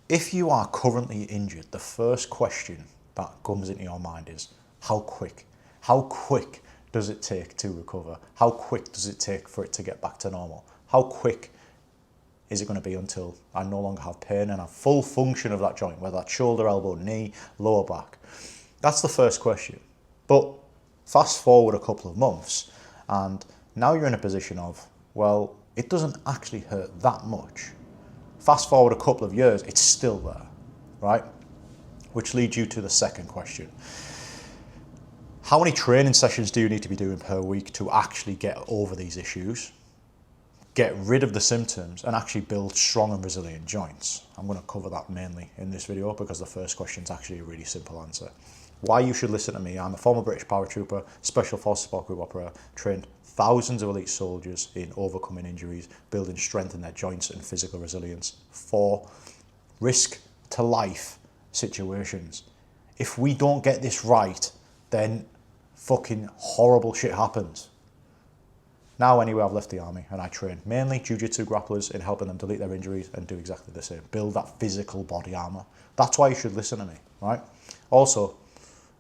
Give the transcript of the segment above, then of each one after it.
If you are currently injured, the first question that comes into your mind is, how quick? How quick does it take to recover? How quick does it take for it to get back to normal? How quick is it going to be until I no longer have pain and have full function of that joint, whether that's shoulder, elbow, knee, lower back? That's the first question. But fast forward a couple of months and now you're in a position of, well, it doesn't actually hurt that much. Fast forward a couple of years, it's still there, right? Which leads you to the second question. How many training sessions do you need to be doing per week to actually get over these issues, get rid of the symptoms, and actually build strong and resilient joints? I'm going to cover that mainly in this video because the first question is actually a really simple answer. Why you should listen to me. I'm a former British paratrooper, Special Forces Support Group operator, trained thousands of elite soldiers in overcoming injuries, building strength in their joints and physical resilience for risk to life situations. If we don't get this right, then fucking horrible shit happens. Now anyway, I've left the army and I train mainly jiu-jitsu grapplers in helping them delete their injuries and do exactly the same. Build that physical body armor. That's why you should listen to me, right? Also,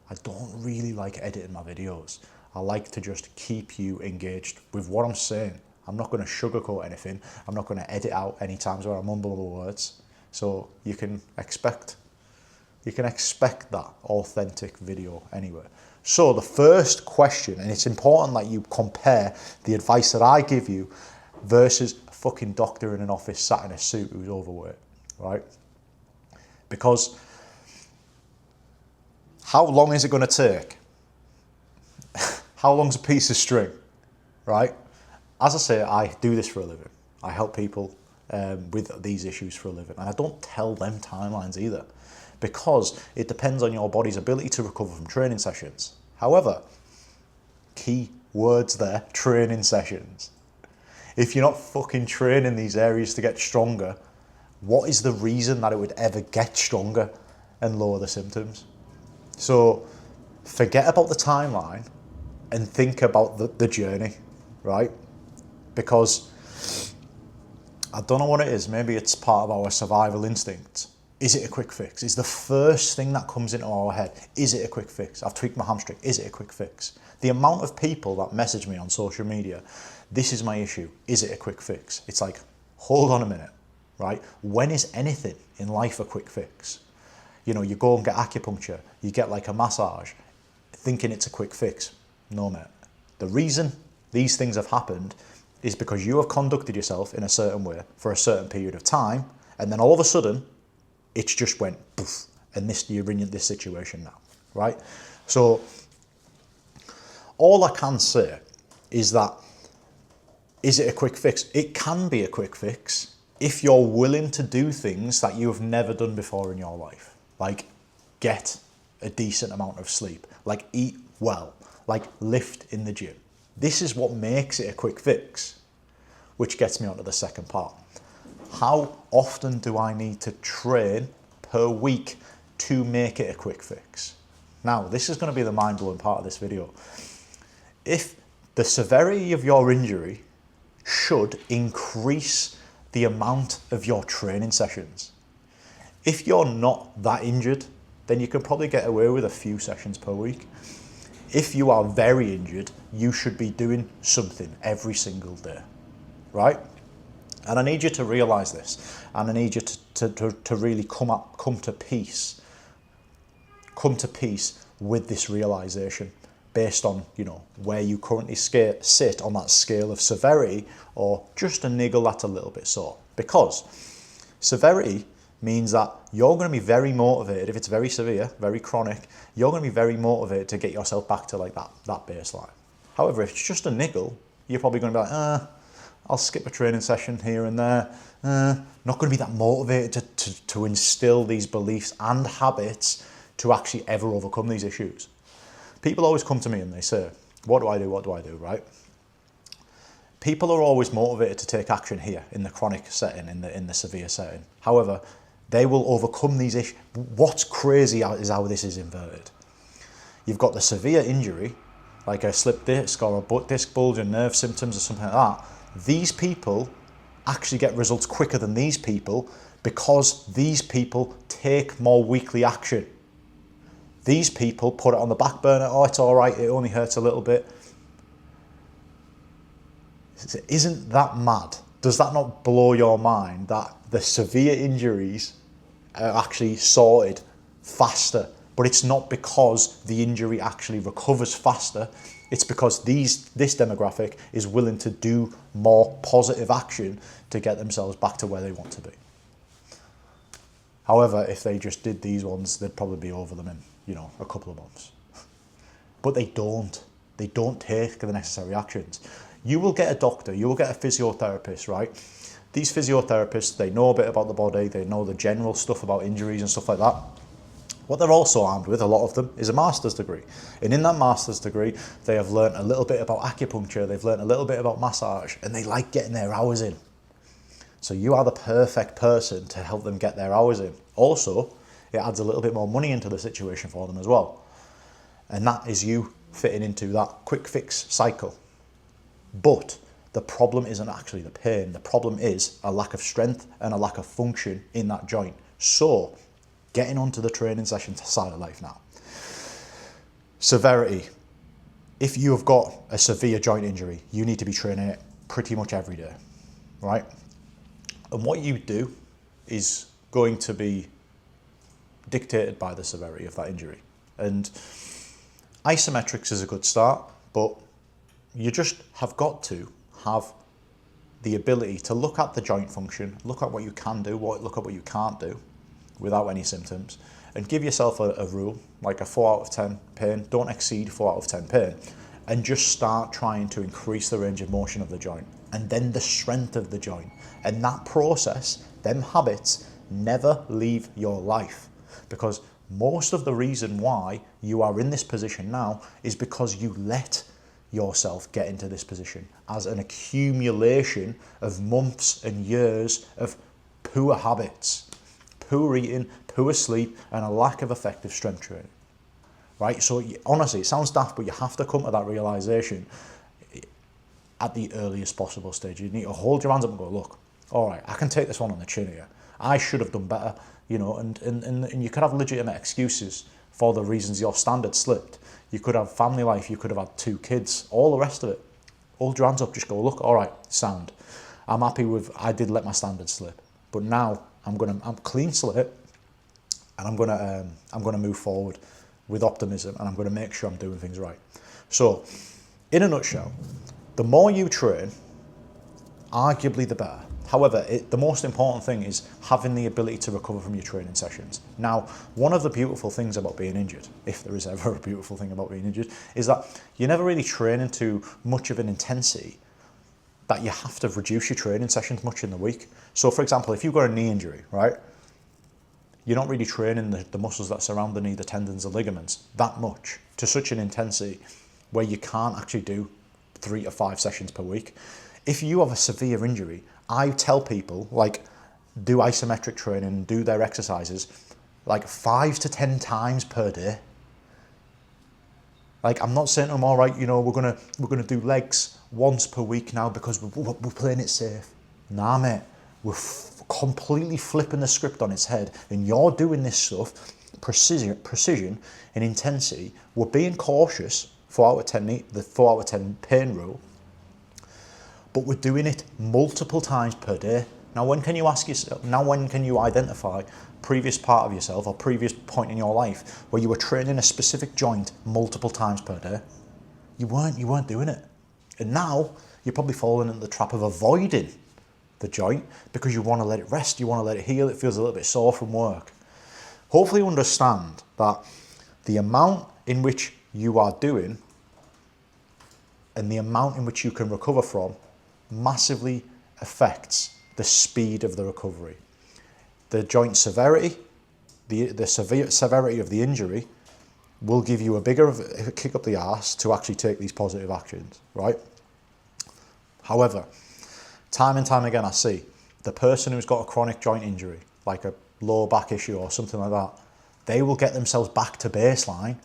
I don't really like editing my videos. I like to just keep you engaged with what I'm saying. I'm not going to sugarcoat anything. I'm not going to edit out any times where I mumble the words. So you can expect that authentic video anyway. So the first question, and it's important that you compare the advice that I give you versus a fucking doctor in an office sat in a suit who's overweight, right? Because how long is it going to take? How long's a piece of string, right? As I say, I do this for a living. I help people with these issues for a living. And I don't tell them timelines either, because it depends on your body's ability to recover from training sessions. However, key words there, training sessions. If you're not fucking training these areas to get stronger, what is the reason that it would ever get stronger and lower the symptoms? So forget about the timeline and think about the journey, right? Because I don't know what it is. Maybe it's part of our survival instinct. Is it a quick fix? Is the first thing that comes into our head, is it a quick fix? I've tweaked my hamstring, is it a quick fix? The amount of people that message me on social media, this is my issue, is it a quick fix? It's like, hold on a minute, right? When is anything in life a quick fix? You know, you go and get acupuncture, you get like a massage, thinking it's a quick fix. No, mate. The reason these things have happened is because you have conducted yourself in a certain way for a certain period of time, and then all of a sudden, it's just went poof, and you're in this situation now, right? So all I can say is that, is it a quick fix? It can be a quick fix if you're willing to do things that you have never done before in your life, like get a decent amount of sleep, like eat well, like lift in the gym. This is what makes it a quick fix, which gets me onto the second part. How often do I need to train per week to make it a quick fix? Now, this is going to be the mind-blowing part of this video. If the severity of your injury should increase the amount of your training sessions. If you're not that injured, then you can probably get away with a few sessions per week. If you are very injured, you should be doing something every single day, right? And I need you to realize this, and I need you to really come to peace with this realization based on, you know, where you currently sit on that scale of severity, or just a niggle that's a little bit sore. Because severity means that you're going to be very motivated. If it's very severe, very chronic, you're going to be very motivated to get yourself back to like that baseline. However, if it's just a niggle, you're probably going to be like, I'll skip a training session here and there. Not going to be that motivated to instill these beliefs and habits to actually ever overcome these issues. People always come to me and they say, what do I do? What do I do, right? People are always motivated to take action here in the chronic setting, in the severe setting. However, they will overcome these issues. What's crazy is how this is inverted. You've got the severe injury, like a slip disc or a disc bulge and nerve symptoms or something like that. These people actually get results quicker than these people because these people take more weekly action. These people put it on the back burner. Oh, it's all right. It only hurts a little bit. Isn't that mad? Does that not blow your mind that the severe injuries are actually sorted faster? But it's not because the injury actually recovers faster. It's because this demographic is willing to do more positive action to get themselves back to where they want to be. However, if they just did these ones, they'd probably be over them in, a couple of months. But they don't. They don't take the necessary actions. You will get a doctor, you will get a physiotherapist, right? These physiotherapists, they know a bit about the body, they know the general stuff about injuries and stuff like that. What they're also armed with, a lot of them, is a master's degree. And in that master's degree, they have learnt a little bit about acupuncture, they've learnt a little bit about massage, and they like getting their hours in. So you are the perfect person to help them get their hours in. Also, it adds a little bit more money into the situation for them as well. And that is you fitting into that quick fix cycle. But the problem isn't actually the pain. The problem is a lack of strength and a lack of function in that joint. So, getting onto the training session side of life now. Severity. If you have got a severe joint injury, you need to be training it pretty much every day, right? And what you do is going to be dictated by the severity of that injury. And isometrics is a good start, but you just have got to have the ability to look at the joint function, look at what you can do, look at what you can't do without any symptoms, and give yourself a rule, like a 4 out of 10 pain. Don't exceed 4 out of 10 pain, and just start trying to increase the range of motion of the joint, and then the strength of the joint. And that process, them habits, never leave your life, because most of the reason why you are in this position now is because you let yourself get into this position as an accumulation of months and years of poor habits, poor eating, poor sleep, and a lack of effective strength training, right? So honestly, it sounds daft, but you have to come to that realization at the earliest possible stage. You need to hold your hands up and go, look, all right, I can take this one on the chin here. I should have done better, and you could have legitimate excuses for the reasons your standard slipped. You could have family life, you could have had 2 kids, all the rest of it. Hold your hands up, just go, look, all right, sound. I'm happy with, I did let my standard slip, but now I'm clean slate, and I'm gonna move forward with optimism, and I'm gonna make sure I'm doing things right. So, in a nutshell, the more you train, arguably the better. However, the most important thing is having the ability to recover from your training sessions. Now, one of the beautiful things about being injured, if there is ever a beautiful thing about being injured, is that you're never really training to much of an intensity that you have to reduce your training sessions much in the week. So for example, if you've got a knee injury, right, you're not really training the muscles that surround the knee, the tendons, the ligaments, that much to such an intensity where you can't actually do 3 to 5 sessions per week. If you have a severe injury, I tell people, like, do isometric training, do their exercises, like 5 to 10 times per day. Like, I'm not saying to them, all right, we're gonna do legs once per week now because we're playing it safe. Nah, mate, we're completely flipping the script on its head, and you're doing this stuff, precision and intensity. We're being cautious, 4 out of 10, the 4 out of 10 pain rule, but we're doing it multiple times per day. Now, when can you ask yourself, when can you identify previous part of yourself or previous point in your life where you were training a specific joint multiple times per day? You weren't doing it. And now you're probably falling into the trap of avoiding the joint because you want to let it rest, you want to let it heal, it feels a little bit sore from work. Hopefully you understand that the amount in which you are doing and the amount in which you can recover from massively affects the speed of the recovery. The joint severity, the severity of the injury will give you a bigger kick up the arse to actually take these positive actions, right? However, time and time again I see the person who's got a chronic joint injury, like a lower back issue or something like that, they will get themselves back to baseline,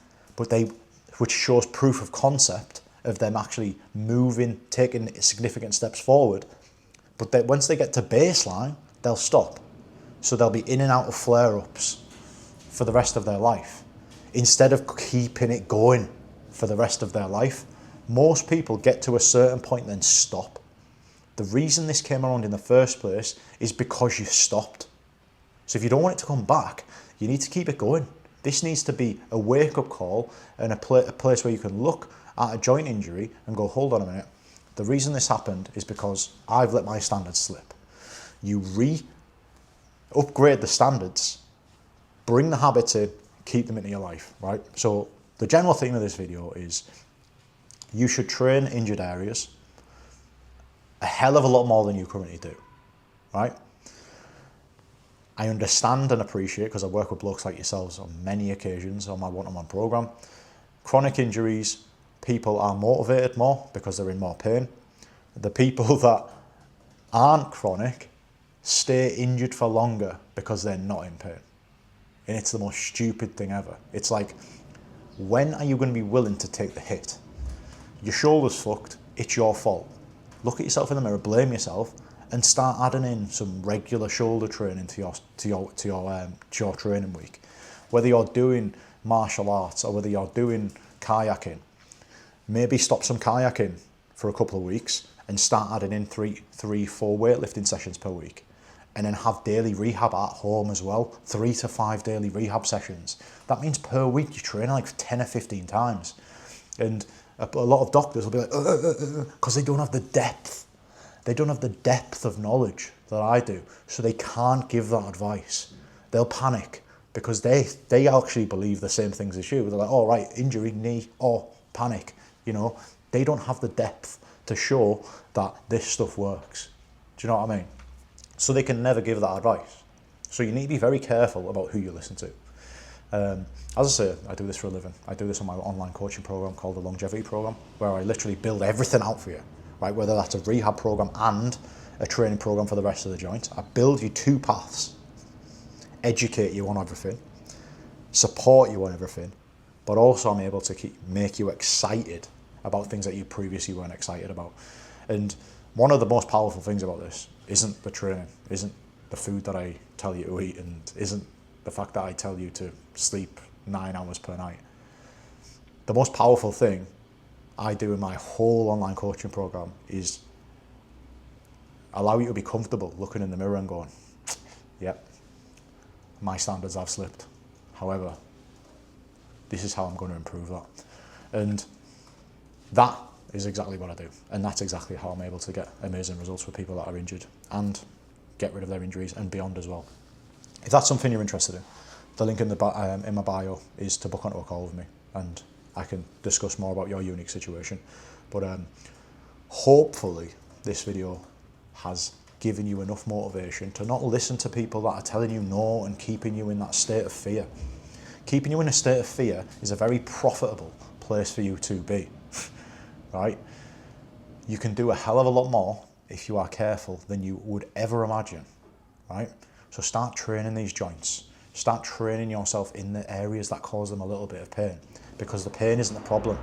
which shows proof of concept of them actually moving, taking significant steps forward. But once they get to baseline, they'll stop. So they'll be in and out of flare-ups for the rest of their life. Instead of keeping it going for the rest of their life, most people get to a certain point and then stop. The reason this came around in the first place is because you stopped. So if you don't want it to come back, you need to keep it going. This needs to be a wake-up call and a place where you can look at a joint injury and go, hold on a minute. The reason this happened is because I've let my standards slip. You upgrade the standards, bring the habits in, keep them into your life, right? So the general theme of this video is you should train injured areas a hell of a lot more than you currently do, right? I understand and appreciate, because I work with blokes like yourselves on many occasions on my one-on-one program, chronic injuries, people are motivated more because they're in more pain. The people that aren't chronic stay injured for longer because they're not in pain. And it's the most stupid thing ever. It's like, when are you going to be willing to take the hit? Your shoulder's fucked, it's your fault. Look at yourself in the mirror, blame yourself, and start adding in some regular shoulder training to your training week. Whether you're doing martial arts or whether you're doing kayaking, maybe stop some kayaking for a couple of weeks and start adding in 4 weightlifting sessions per week. And then have daily rehab at home as well, 3 to 5 daily rehab sessions. That means per week you're training like 10 or 15 times. And a lot of doctors will be like, because they don't have the depth. They don't have the depth of knowledge that I do. So they can't give that advice. They'll panic because they actually believe the same things as you. They're like, oh, right, injury, knee, oh, panic. You know, they don't have the depth to show that this stuff works. Do you know what I mean? So they can never give that advice. So you need to be very careful about who you listen to. As I say, I do this for a living. I do this on my online coaching program called the Longevity Program, where I literally build everything out for you, right? Whether that's a rehab program and a training program for the rest of the joint. I build you 2 paths, educate you on everything, support you on everything, but also I'm able to make you excited about things that you previously weren't excited about. And one of the most powerful things about this isn't the training, isn't the food that I tell you to eat, and isn't the fact that I tell you to sleep 9 hours per night. The most powerful thing I do in my whole online coaching program is allow you to be comfortable looking in the mirror and going, yep, my standards have slipped. However, this is how I'm going to improve that. And that is exactly what I do. And that's exactly how I'm able to get amazing results for people that are injured and get rid of their injuries and beyond as well. If that's something you're interested in, the link in my bio is to book onto a call with me, and I can discuss more about your unique situation. But hopefully this video has given you enough motivation to not listen to people that are telling you no and keeping you in that state of fear. Keeping you in a state of fear is a very profitable place for you to be, right? You can do a hell of a lot more if you are careful than you would ever imagine, right? So start training these joints. Start training yourself in the areas that cause them a little bit of pain, because the pain isn't the problem.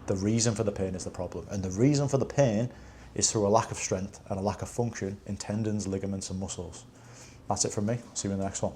The reason for the pain is the problem. And the reason for the pain is through a lack of strength and a lack of function in tendons, ligaments, and muscles. That's it from me. See you in the next one.